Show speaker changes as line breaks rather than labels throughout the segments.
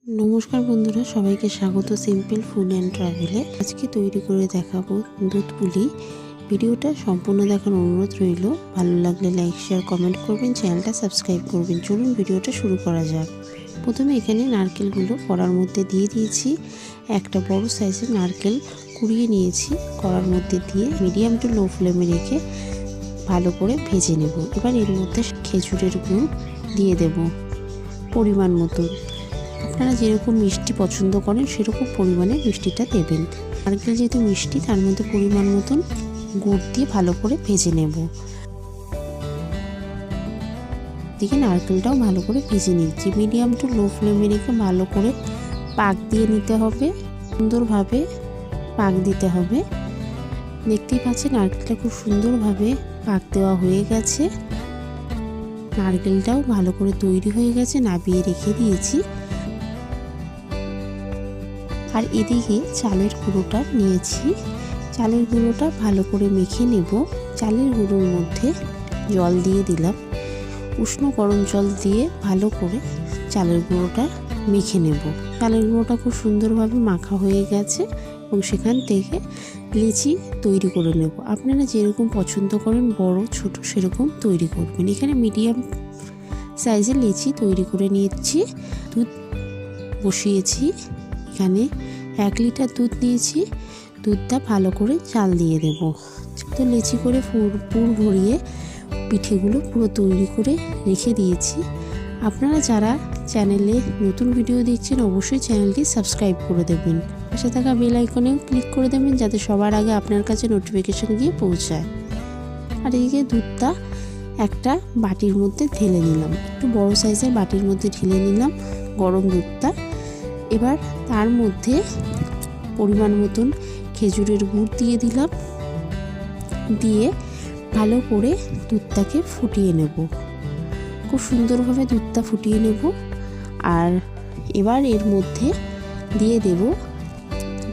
নমস্কার বন্ধুরা, সবাইকে স্বাগত সিম্পল ফুড অ্যান্ড ট্রাভেলে। আজকে তৈরি করে দেখাবো দুধ পুলি। ভিডিওটা সম্পূর্ণ দেখার অনুরোধ রইল। ভালো লাগলে লাইক শেয়ার কমেন্ট করবেন, চ্যানেলটা সাবস্ক্রাইব করবেন। চলুন ভিডিওটা শুরু করা যাক। প্রথমে এখানে নারকেলগুলো কড়ার মধ্যে দিয়ে দিয়েছি। একটা বড় সাইজের নারকেল কুড়িয়ে নিয়েছি, কড়ার মধ্যে দিয়ে মিডিয়াম টু লো ফ্লেমে রেখে ভালো করে ভেজে নেব। এবার এর মধ্যে খেজুরের গুড় দিয়ে দেব পরিমাণ মতো। আপনারা যেরকম মিষ্টি পছন্দ করেন সেরকম পরিমাণে মিষ্টিটা দেবেন। নারকেল যেহেতু মিষ্টি, তার মধ্যে পরিমাণ মতন গুড় দিয়ে ভালো করে ভেজে নেব। দিকে নারকেলটাও ভালো করে ভেজে নিচ্ছি। মিডিয়াম টু লো ফ্লেমে রেখে ভালো করে পাক দিয়ে নিতে হবে, সুন্দরভাবে পাক দিতে হবে। দেখতেই পাচ্ছেন নারকেলটা খুব সুন্দরভাবে পাক দেওয়া হয়ে গেছে। নারকেলটাও ভালো করে তৈরি হয়ে গেছে, নাবিয়ে রেখে দিয়েছি। আর এদিকে চালের গুঁড়োটা নিয়েছি। চালের গুঁড়োটা ভালো করে মেখে নেব। চালের গুঁড়োর মধ্যে জল দিয়ে দিলাম, উষ্ণ গরম জল দিয়ে ভালো করে চালের গুঁড়োটা মেখে নেব। চালের গুঁড়োটা খুব সুন্দরভাবে মাখা হয়ে গেছে এবং সেখান থেকে লেচি তৈরি করে নেব। আপনারা যেরকম পছন্দ করেন, বড় ছোট সেরকম তৈরি করবেন। এখানে মিডিয়াম সাইজের লেচি তৈরি করে নিচ্ছি। দুধ বসিয়েছি, এখানে 1 লিটার দুধ নিয়েছি। দুধটা ভালো করে জাল দিয়ে দেব। তো লেচি করে পুর ভরিয়ে পিঠেগুলো পুরো তৈরি করে রেখে দিয়েছি। আপনারা যারা চ্যানেলে নতুন ভিডিও দেখছেন, অবশ্যই চ্যানেলটি সাবস্ক্রাইব করে দেবেন। পাশে থাকা বেল আইকনেও ক্লিক করে দেবেন, যাতে সবার আগে আপনার কাছে নোটিফিকেশন গিয়ে পৌঁছায়। আর এদিকে দুধটা একটা বাটির মধ্যে ঢেলে নিলাম, একটু বড় সাইজের বাটির মধ্যে ঢেলে নিলাম গরম দুধটা। এবার তার মধ্যে পরিমাণ মতন খেজুরের গুড় দিয়ে দিলাম, দিয়ে ভালো করে দুধটাকে ফুটিয়ে নেব। খুব সুন্দরভাবে দুধটা ফুটিয়ে নেব। আর এবার এর মধ্যে দিয়ে দেব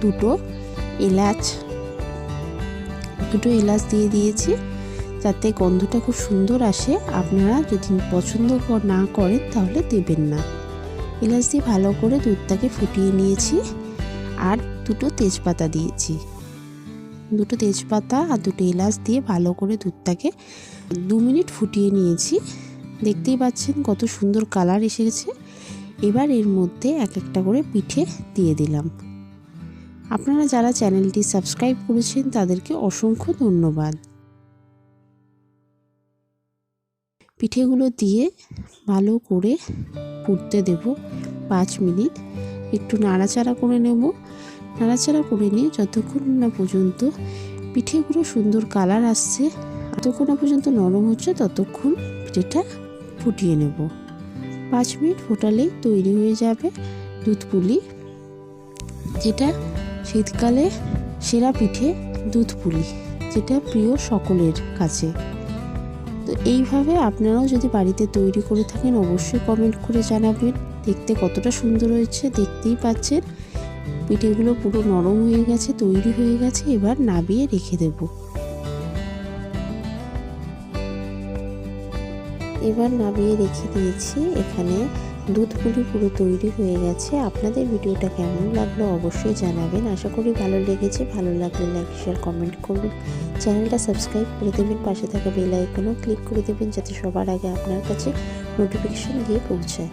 দুটো এলাচ দিয়ে দিয়েছি, যাতে গন্ধটা খুব সুন্দর আসে। আপনারা যদি পছন্দ না করেন তাহলে দেবেন না। এলাচ দিয়ে ভালো করে দুধটাকে ফুটিয়ে নিয়েছি। আর দুটো তেজপাতা দিয়েছি। দুটো তেজপাতা আর দুটো এলাচ দিয়ে ভালো করে দুধটাকে 2 মিনিট ফুটিয়ে নিয়েছি। দেখতেই পাচ্ছেন কত সুন্দর কালার এসেছে। এবার এর মধ্যে এক একটা করে পিঠে দিয়ে দিলাম। আপনারা যারা চ্যানেলটি সাবস্ক্রাইব করেছেন তাদেরকে অসংখ্য ধন্যবাদ। পিঠেগুলো দিয়ে ভালো করে ফুটতে দেব 5 মিনিট। একটু নাড়াচাড়া করে নেব। নাড়াচাড়া করে নিয়ে যতক্ষণ না পর্যন্ত পিঠেগুলো সুন্দর কালার আসছে, যতক্ষণ না পর্যন্ত নরম হচ্ছে, ততক্ষণ পিঠেটা ফুটিয়ে নেব। 5 মিনিট ফোটালেই তৈরি হয়ে যাবে দুধ পুলি, যেটা শীতকালে সেরা পিঠে দুধ পুলি, যেটা প্রিয় সকলের কাছে। তো এইভাবে আপনারাও যদি বাড়িতে তৈরি করে থাকেন, অবশ্যই কমেন্ট করে জানাবেন দেখতে কতটা সুন্দর হয়েছে। দেখতেই পাচ্ছেন পিঠেগুলো পুরো নরম হয়ে গেছে, তৈরি হয়ে গেছে। এবার নাবিয়ে রেখে দেব। এবার নাবিয়ে রেখে দিয়েছি। এখানে দুধ পুলি পুরো তৈরি হয়ে গেছে। আপনাদের ভিডিওটা কেমন লাগলো অবশ্যই জানাবেন। আশা করি ভালো লেগেছে। ভালো লাগলে লাইক শেয়ার কমেন্ট করবেন, চ্যানেলটা সাবস্ক্রাইব করে দেবেন। পাশে থাকা বেল আইকনও ক্লিক করে দেবেন, যাতে সবার আগে আপনার কাছে নোটিফিকেশন গিয়ে পৌঁছায়।